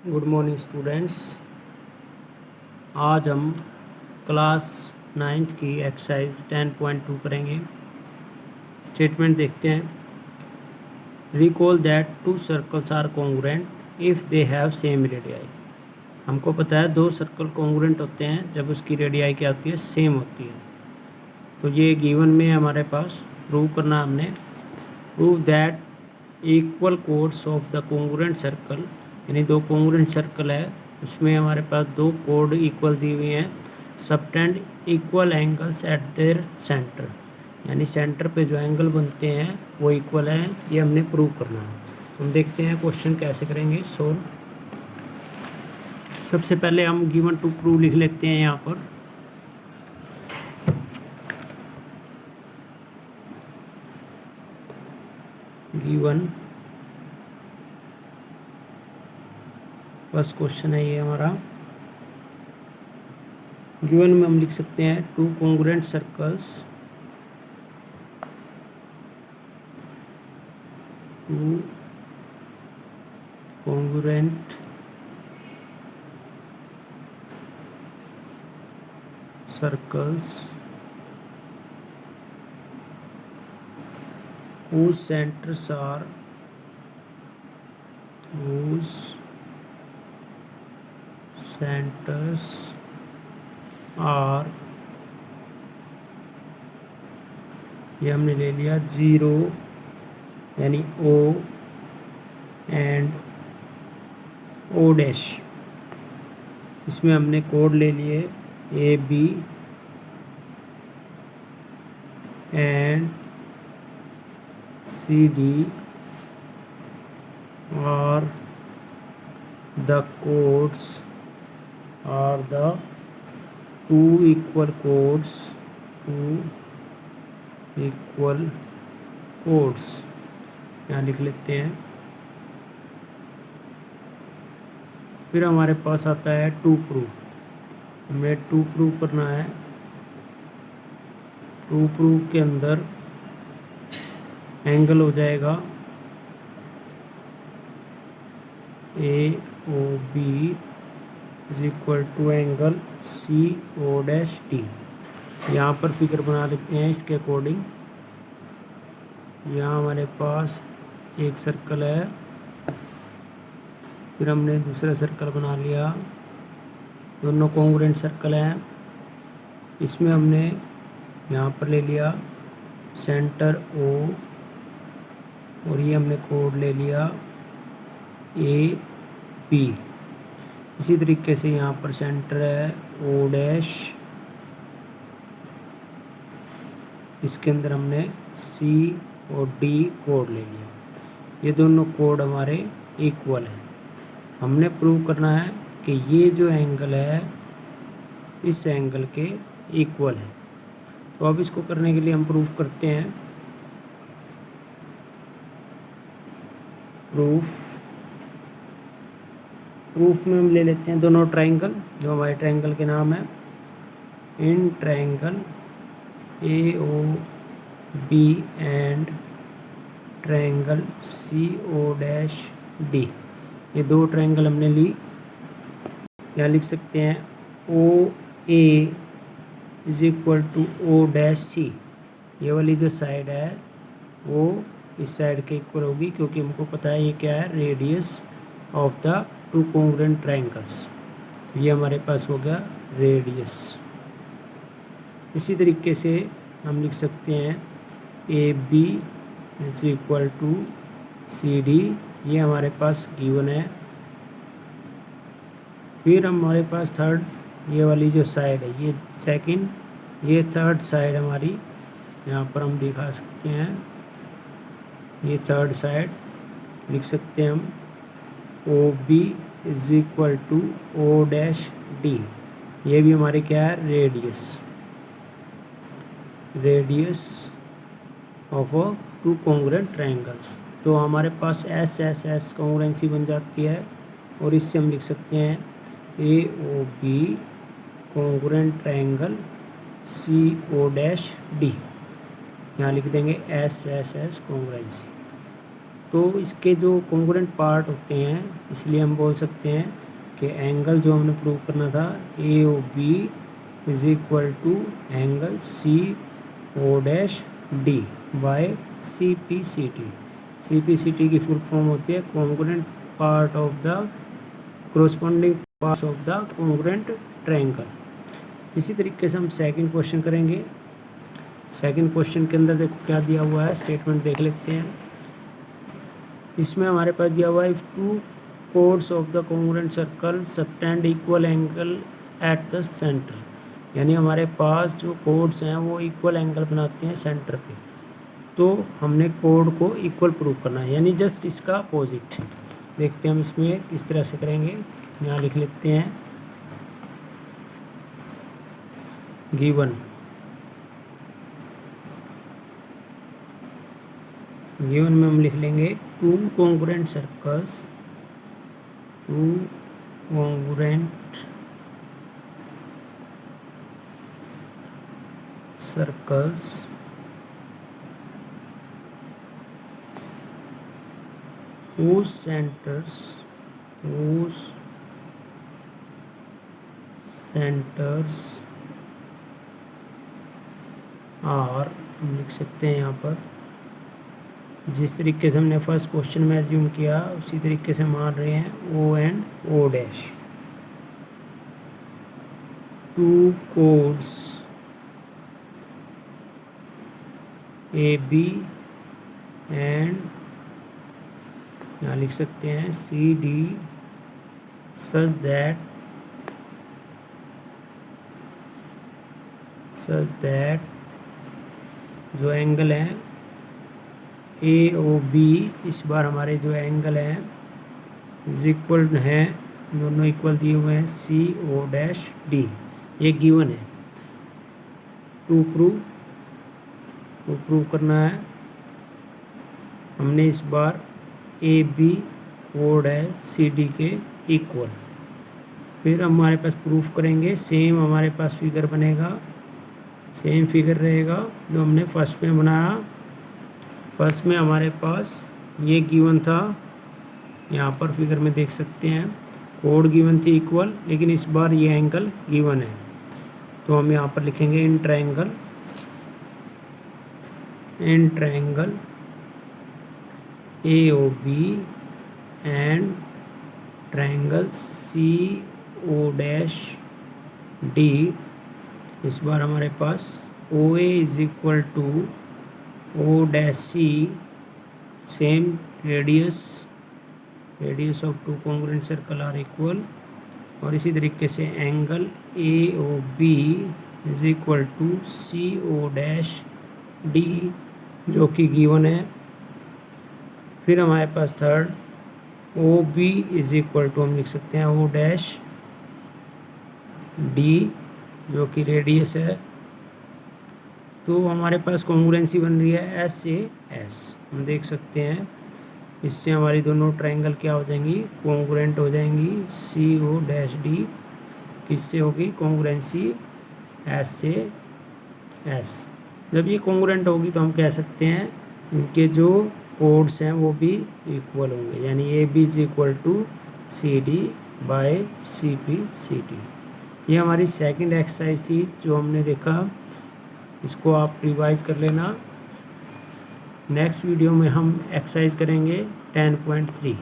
Good morning students. आज हम class 9th की एक्सरसाइज 10.2 करेंगे। स्टेटमेंट देखते हैं। Recall that two circles are congruent if they have same radii. हमको पता है दो सर्कल कॉन्ग्रुएंट होते हैं जब उसकी रेडियाई क्या होती है, सेम होती है। तो ये गिवन में हमारे पास प्रूव करना हमने। Prove that equal codes of the congruent circle, यानी दो कॉन्ग्रुएंट सर्कल है उसमें हमारे पास दो कोड इक्वल दी हुई हैं, subtend equal angles eight there centre, यानी सेंटर पे जो एंगल बनते हैं वो इक्वल हैं। ये हमने प्रूव करना है। हम देखते हैं क्वेश्चन कैसे करेंगे सोल्व। सबसे पहले हम गिवन टू प्रूव लिख लेते हैं यहाँ पर। गिवन फर्स्ट क्वेश्चन है ये हमारा। गिवन में हम लिख सकते हैं two congruent circles, two congruent circles whose centers are ये हमने ले लिया 0 यानी O एंड O डैश। इसमें हमने कोड ले लिए AB एंड CD और the codes are the two equal codes, यहाँ लिख लेते हैं। फिर हमारे पास आता है टू प्रूव। हमें टू प्रूव करना है। टू प्रूव के अंदर एंगल हो जाएगा AOB is equal to angle CO dash D। यहाँ पर फिगर बना लेते हैं इसके अकॉर्डिंग। यहाँ हमारे पास एक सर्कल है, फिर हमने दूसरा सर्कल बना लिया, दोनों कॉन्ग्रुएंट सर्कल हैं। इसमें हमने यहाँ पर ले लिया सेंटर O और ये हमने कोड ले लिया AB। इसी तरीके से यहाँ पर सेंटर है O डैश, इसके अंदर हमने C और D कोड ले लिया। ये दोनों कोड हमारे इक्वल हैं। हमने प्रूव करना है कि ये जो एंगल है इस एंगल के इक्वल है। तो अब इसको करने के लिए हम प्रूफ करते हैं। प्रूफ में हम ले लेते हैं दोनों ट्रायंगल, जो हमारे ट्रायंगल के नाम है। In triangle AOB and triangle CO dash D, ये दो ट्रायंगल हमने ली। यहाँ लिख सकते हैं OA is equal to O dash C। ये वाली जो साइड है वो इस साइड के इक्वल होगी, क्योंकि हमको पता है ये क्या है, radius of the two congruent triangles. ये हमारे पास हो गया रेडियस। इसी तरीके से हम लिख सकते हैं AB is equal to CD। ये हमारे पास गिवन है। फिर हमारे पास थर्ड, ये वाली जो साइड है ये सेकंड, ये थर्ड साइड हमारी यहाँ पर हम दिखा सकते हैं। ये थर्ड साइड लिख सकते हैं हम OB is equal to O dash D। ये भी हमारे क्या है, radius of two congruent triangles. तो हमारे पास SSS कॉन्ग्रुएंसी बन जाती है और इससे हम लिख सकते हैं AOB congruent triangle CO dash D। यहाँ लिख देंगे SSS कॉन्ग्रुएंसी। तो इसके जो कॉन्ग्रुएंट पार्ट होते हैं, इसलिए हम बोल सकते हैं कि एंगल जो हमने प्रूव करना था A O B is equal to angle C O dash D by C P C T. C P C T की फुल फॉर्म होती है congruent part of the corresponding parts of the congruent triangle. इसी तरीके से हम second question करेंगे। Second question के अंदर देखो क्या दिया हुआ है, स्टेटमेंट देख लेते हैं। इसमें हमारे पास दिया हुआ है if two codes of the congruent circle subtend equal angle at the centre, यानी हमारे पास जो कोड्स हैं वो इक्वल एंगल बनाते हैं सेंटर पे, तो हमने कोड को इक्वल प्रूव करना है, यानी जस्ट इसका अपोजिट। देखते हैं हम इसमें किस तरह से करेंगे। यहाँ लिख लेते हैं गिवन में हम लिख लेंगे two congruent circles, two congruent circles whose centers are, हम लिख सकते हैं यहाँ पर जिस तरीके से हमने फर्स्ट क्वेश्चन में एज्यूम किया उसी तरीके से मान रहे हैं O and O dash. Two chords A B and यहाँ लिख सकते हैं सी डी सच दैट जो एंगल है ए ओ बी, इस बार हमारे जो एंगल हैं इज इक्वल हैं, दोनों इक्वल दिए हुए हैं सी ओ डैश डी, ये गिवन है। टू प्रूव करना है हमने इस बार ए बी कोड है सी डी के इक्वल। फिर हमारे पास प्रूफ करेंगे, सेम हमारे पास फिगर बनेगा, सेम फिगर रहेगा जो हमने फर्स्ट में बनाया। फर्स्ट में हमारे पास ये गिवन था, यहाँ पर फिगर में देख सकते हैं कोड गिवन थी इक्वल, लेकिन इस बार ये एंगल गिवन है, तो हम यहाँ पर लिखेंगे in triangle A O B and triangle C O dash D. इस बार हमारे पास O A is equal to O dash C, same radius of two congruent circle are equal, और इसी तरीके से angle A O B is equal to C O dash D जो कि गिवन है। फिर हमारे पास third O B is equal to हम लिख सकते हैं ओ डैश डी जो कि रेडियस है। तो हमारे पास कॉन्ग्रुएंसी बन रही है एस से एस, हम देख सकते हैं इससे हमारी दोनों ट्रायंगल क्या हो जाएंगी, कॉन्ग्रुएंट हो जाएंगी। सी ओ डैश डी किससे होगी, कॉन्ग्रुएंसी एस से एस। जब ये कॉन्ग्रुएंट होगी तो हम कह सकते हैं इनके जो कोड्स हैं वो भी इक्वल होंगे, यानी A B is equal to C D by C P C T. ये हमारी सेकंड एक्सरसाइज थी जो हमने देखा, इसको आप रिवाइज कर लेना। नेक्स्ट वीडियो में हम एक्सरसाइज करेंगे 10.3।